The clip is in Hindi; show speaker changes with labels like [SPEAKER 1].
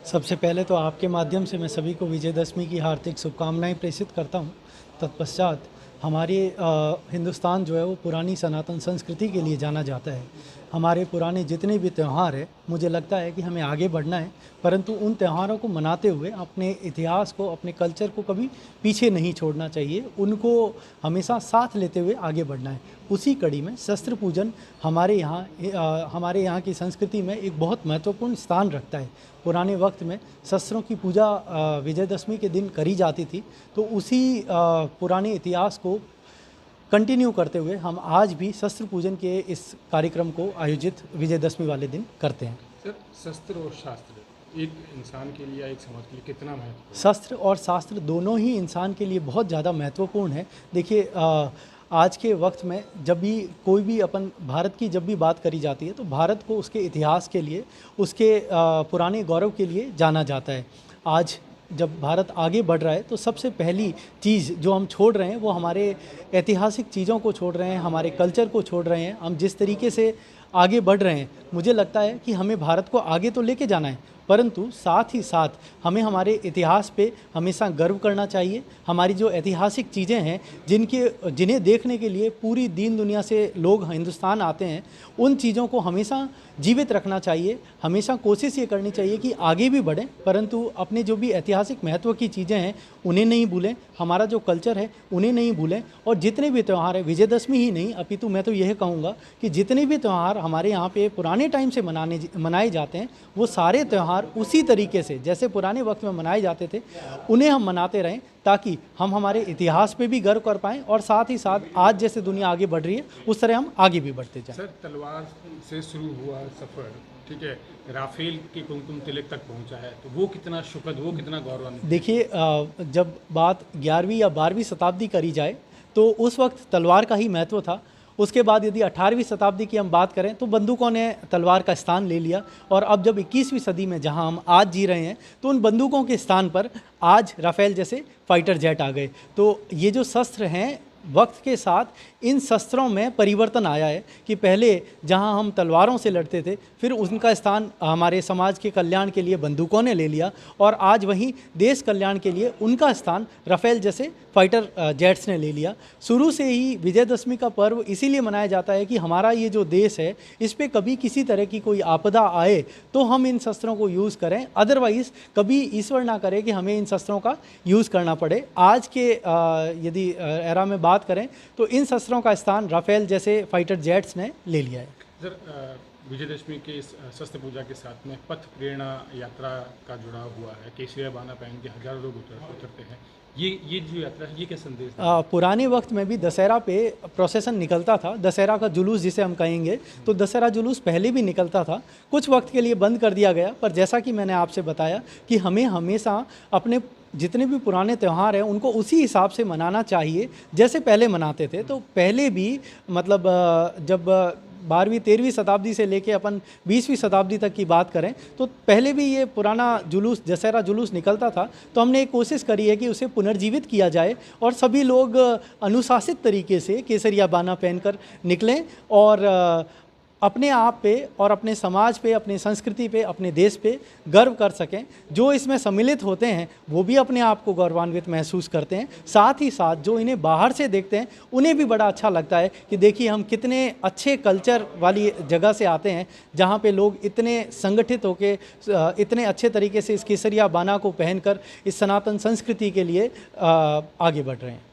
[SPEAKER 1] सबसे पहले तो आपके माध्यम से मैं सभी को विजयदशमी की हार्दिक शुभकामनाएं प्रेषित करता हूं। तत्पश्चात हमारे हिंदुस्तान जो है वो पुरानी सनातन संस्कृति के लिए जाना जाता है। हमारे पुराने जितने भी त्यौहार हैं, मुझे लगता है कि हमें आगे बढ़ना है, परंतु उन त्योहारों को मनाते हुए अपने इतिहास को, अपने कल्चर को कभी पीछे नहीं छोड़ना चाहिए, उनको हमेशा साथ लेते हुए आगे बढ़ना है। उसी कड़ी में शस्त्र पूजन हमारे यहाँ की संस्कृति में एक बहुत महत्वपूर्ण स्थान रखता है। पुराने वक्त में शस्त्रों की पूजा विजयदशमी के दिन करी जाती थी, तो उसी पुराने इतिहास को कंटिन्यू करते हुए हम आज भी शस्त्र पूजन के इस कार्यक्रम को आयोजित विजयदशमी वाले दिन करते हैं।
[SPEAKER 2] सर, शस्त्र और शास्त्र एक इंसान के लिए या एक समाज के लिए कितना महत्वपूर्ण?
[SPEAKER 1] शस्त्र और शास्त्र दोनों ही इंसान के लिए बहुत ज़्यादा महत्वपूर्ण है। देखिए, आज के वक्त में जब भी कोई भी अपन भारत की जब भी बात करी जाती है, तो भारत को उसके इतिहास के लिए, उसके पुराने गौरव के लिए जाना जाता है। आज जब भारत आगे बढ़ रहा है, तो सबसे पहली चीज़ जो हम छोड़ रहे हैं वो हमारे ऐतिहासिक चीज़ों को छोड़ रहे हैं, हमारे कल्चर को छोड़ रहे हैं। हम जिस तरीके से आगे बढ़ रहे हैं, मुझे लगता है कि हमें भारत को आगे तो लेके जाना है, परंतु साथ ही साथ हमें हमारे इतिहास पे हमेशा गर्व करना चाहिए। हमारी जो ऐतिहासिक चीज़ें हैं, जिन्हें देखने के लिए पूरी दीन दुनिया से लोग हिंदुस्तान आते हैं, उन चीज़ों को हमेशा जीवित रखना चाहिए। हमेशा कोशिश ये करनी चाहिए कि आगे भी बढ़ें, परंतु अपने जो भी ऐतिहासिक महत्व की चीज़ें हैं उन्हें नहीं भूलें, हमारा जो कल्चर है उन्हें नहीं भूलें। और जितने भी त्यौहार हैं, विजयदशमी ही नहीं अपितु मैं तो यह कहूँगा कि जितने भी त्यौहार हमारे यहाँ पे पुराने टाइम से मनाए जाते हैं, वो सारे त्यौहार उसी तरीके से जैसे पुराने वक्त में मनाए जाते थे उन्हें हम मनाते रहें, ताकि हम हमारे इतिहास पे भी गर्व कर पाएँ और साथ ही साथ आज जैसे दुनिया आगे बढ़ रही है उस तरह हम आगे भी बढ़ते जाएं।
[SPEAKER 2] सर, तलवार से शुरू हुआ सफ़र, ठीक है, राफेल के कुमकुम तिलक तक पहुंचा है, तो वो कितना सुखद, वो कितना गौरवान्वित।
[SPEAKER 1] देखिए, जब बात 11वीं या 12वीं शताब्दी करी जाए तो उस वक्त तलवार का ही महत्व था। उसके बाद यदि 18वीं शताब्दी की हम बात करें तो बंदूकों ने तलवार का स्थान ले लिया, और अब जब 21वीं सदी में जहां हम आज जी रहे हैं, तो उन बंदूकों के स्थान पर आज राफेल जैसे फाइटर जेट आ गए। तो ये जो शस्त्र हैं, वक्त के साथ इन शस्त्रों में परिवर्तन आया है कि पहले जहां हम तलवारों से लड़ते थे, फिर उनका स्थान हमारे समाज के कल्याण के लिए बंदूकों ने ले लिया, और आज वहीं देश कल्याण के लिए उनका स्थान राफेल जैसे फाइटर जेट्स ने ले लिया। शुरू से ही विजयदशमी का पर्व इसीलिए मनाया जाता है कि हमारा ये जो देश है, इस पे कभी किसी तरह की कोई आपदा आए तो हम इन शस्त्रों को यूज़ करें, अदरवाइज़ कभी ईश्वर ना करे कि हमें इन शस्त्रों का यूज़ करना पड़े। आज के यदि एरा में बात करें तो इन शस्त्रों का स्थान राफेल जैसे फाइटर जेट्स ने ले लिया है।
[SPEAKER 2] सर, विजयदशमी के इस शस्त्र पूजा के साथ में पथ प्रेरणा यात्रा का जुड़ा हुआ है। केसरिया बाना पहन के हजारों लोग उतरते हैं। ये जो यात्रा है, ये क्या संदेश है?
[SPEAKER 1] पुराने वक्त में भी दशहरा पे प्रोसेसन निकलता था, दशहरा का जुलूस जिसे हम कहेंगे, तो दशहरा जुलूस पहले भी निकलता था। कुछ वक्त के लिए बंद कर दिया गया, पर जैसा कि मैंने आपसे बताया कि हमें हमेशा अपने जितने भी पुराने त्यौहार हैं उनको उसी हिसाब से मनाना चाहिए जैसे पहले मनाते थे। तो पहले भी मतलब जब 12वीं 13वीं शताब्दी से लेके अपन 20वीं शताब्दी तक की बात करें, तो पहले भी ये पुराना जुलूस, दशहरा जुलूस निकलता था। तो हमने एक कोशिश करी है कि उसे पुनर्जीवित किया जाए और सभी लोग अनुशासित तरीके से केसरिया बाना पहनकर निकलें और अपने आप पे और अपने समाज पे, अपनी संस्कृति पे, अपने देश पे गर्व कर सकें। जो इसमें सम्मिलित होते हैं वो भी अपने आप को गौरवान्वित महसूस करते हैं, साथ ही साथ जो इन्हें बाहर से देखते हैं उन्हें भी बड़ा अच्छा लगता है कि देखिए हम कितने अच्छे कल्चर वाली जगह से आते हैं, जहाँ पे लोग इतने संगठित होके इतने अच्छे तरीके से इस केसरिया बाना को पहनकर इस सनातन संस्कृति के लिए आगे बढ़ रहे हैं।